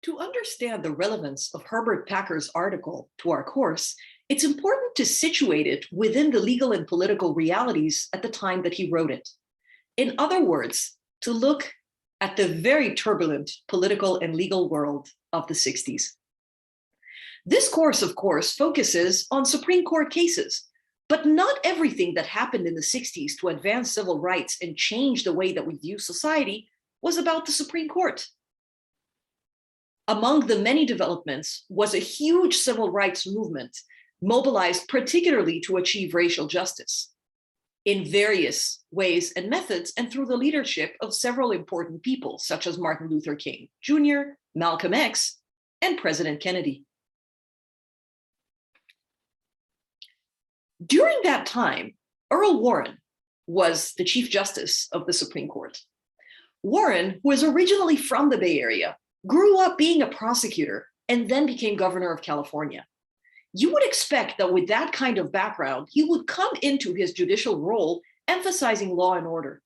To understand the relevance of Herbert Packer's article to our course, it's important to situate it within the legal and political realities at the time that he wrote it. In other words, to look at the very turbulent political and legal world of the 60s. This course, of course, focuses on Supreme Court cases, but not everything that happened in the 60s to advance civil rights and change the way that we view society was about the Supreme Court. Among the many developments was a huge civil rights movement mobilized particularly to achieve racial justice in various ways and methods and through the leadership of several important people such as Martin Luther King Jr., Malcolm X, and President Kennedy. During that time, Earl Warren was the Chief Justice of the Supreme Court. Warren, who is originally from the Bay Area, grew up being a prosecutor and then became governor of California. You would expect that with that kind of background, he would come into his judicial role emphasizing law and order.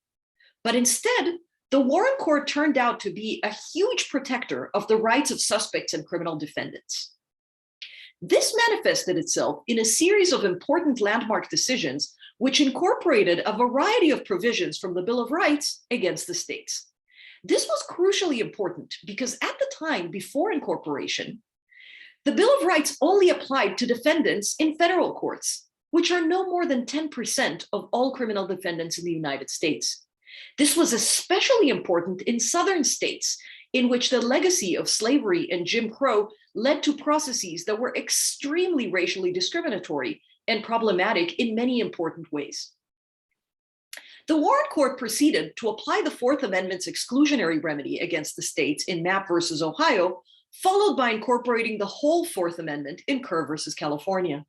But instead, the Warren Court turned out to be a huge protector of the rights of suspects and criminal defendants. This manifested itself in a series of important landmark decisions, which incorporated a variety of provisions from the Bill of Rights against the states. This was crucially important because at the time before incorporation, the Bill of Rights only applied to defendants in federal courts, which are no more than 10% of all criminal defendants in the United States. This was especially important in southern states, in which the legacy of slavery and Jim Crow led to processes that were extremely racially discriminatory and problematic in many important ways. The Warren Court proceeded to apply the Fourth Amendment's exclusionary remedy against the states in Mapp versus Ohio, followed by incorporating the whole Fourth Amendment in Kerr versus California.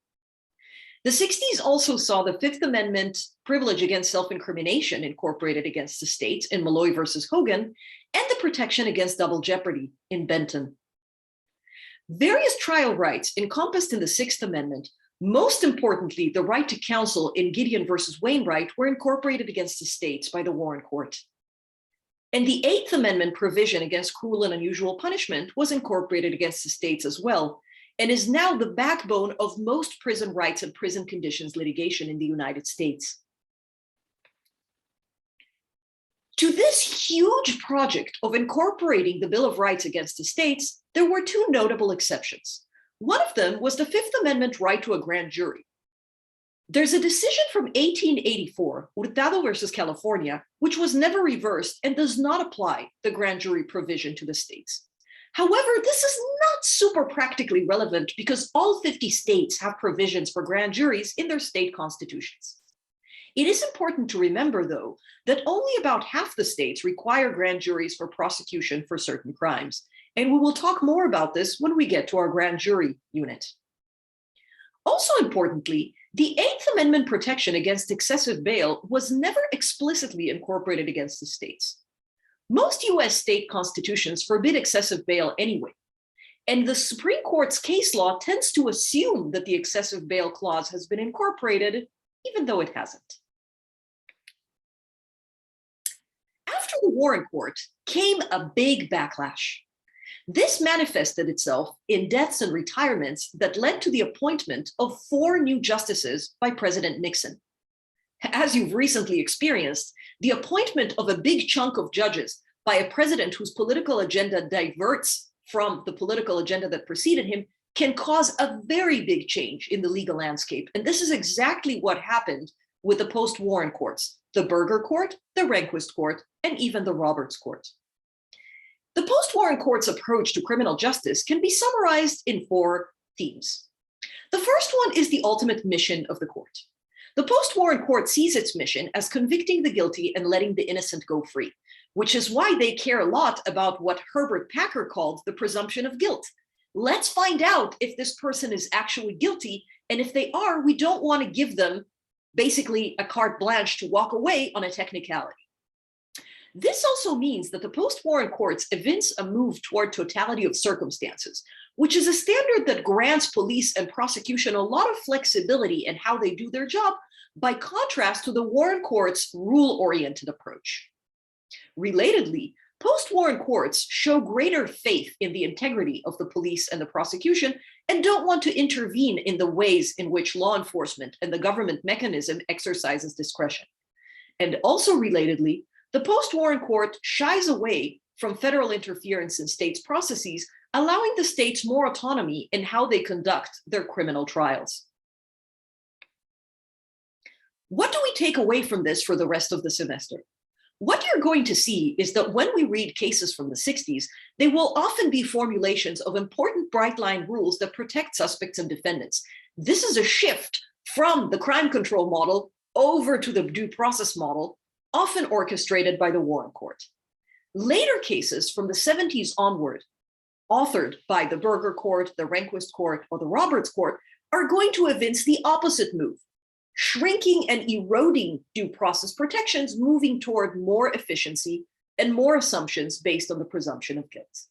The 60s also saw the Fifth Amendment privilege against self-incrimination incorporated against the states in Malloy versus Hogan, and the protection against double jeopardy in Benton. Various trial rights encompassed in the Sixth Amendment, most importantly, the right to counsel in Gideon versus Wainwright, were incorporated against the states by the Warren Court. And the Eighth Amendment provision against cruel and unusual punishment was incorporated against the states as well, and is now the backbone of most prison rights and prison conditions litigation in the United States. To this huge project of incorporating the Bill of Rights against the states, there were two notable exceptions. One of them was the Fifth Amendment right to a grand jury. There's a decision from 1884, Hurtado versus California, which was never reversed and does not apply the grand jury provision to the states. However, this is not super practically relevant because all 50 states have provisions for grand juries in their state constitutions. It is important to remember, though, that only about half the states require grand juries for prosecution for certain crimes, and we will talk more about this when we get to our grand jury unit. Also importantly, the Eighth Amendment protection against excessive bail was never explicitly incorporated against the states. Most US state constitutions forbid excessive bail anyway, and the Supreme Court's case law tends to assume that the excessive bail clause has been incorporated, even though it hasn't. After the Warren Court came a big backlash. This manifested itself in deaths and retirements that led to the appointment of 4 new justices by President Nixon. As you've recently experienced, the appointment of a big chunk of judges by a president whose political agenda diverts from the political agenda that preceded him can cause a very big change in the legal landscape. And this is exactly what happened with the post-Warren courts, the Burger Court, the Rehnquist Court, and even the Roberts Court. The post-Warren Court's approach to criminal justice can be summarized in 4 themes. The first one is the ultimate mission of the court. The post-Warren Court sees its mission as convicting the guilty and letting the innocent go free, which is why they care a lot about what Herbert Packer called the presumption of guilt. Let's find out if this person is actually guilty, and if they are, we don't want to give them basically a carte blanche to walk away on a technicality. This also means that the post-Warren courts evince a move toward totality of circumstances, which is a standard that grants police and prosecution a lot of flexibility in how they do their job, by contrast to the Warren court's rule-oriented approach. Relatedly, Post-Warren courts show greater faith in the integrity of the police and the prosecution and don't want to intervene in the ways in which law enforcement and the government mechanism exercises discretion. And also relatedly, the post-Warren court shies away from federal interference in states' processes, allowing the states more autonomy in how they conduct their criminal trials. What do we take away from this for the rest of the semester? What you're going to see is that when we read cases from the 60s, they will often be formulations of important bright line rules that protect suspects and defendants. This is a shift from the crime control model over to the due process model, often orchestrated by the Warren Court. Later cases from the 70s onward, authored by the Berger Court, the Rehnquist Court, or the Roberts Court, are going to evince the opposite move, shrinking and eroding due process protections, moving toward more efficiency and more assumptions based on the presumption of guilt.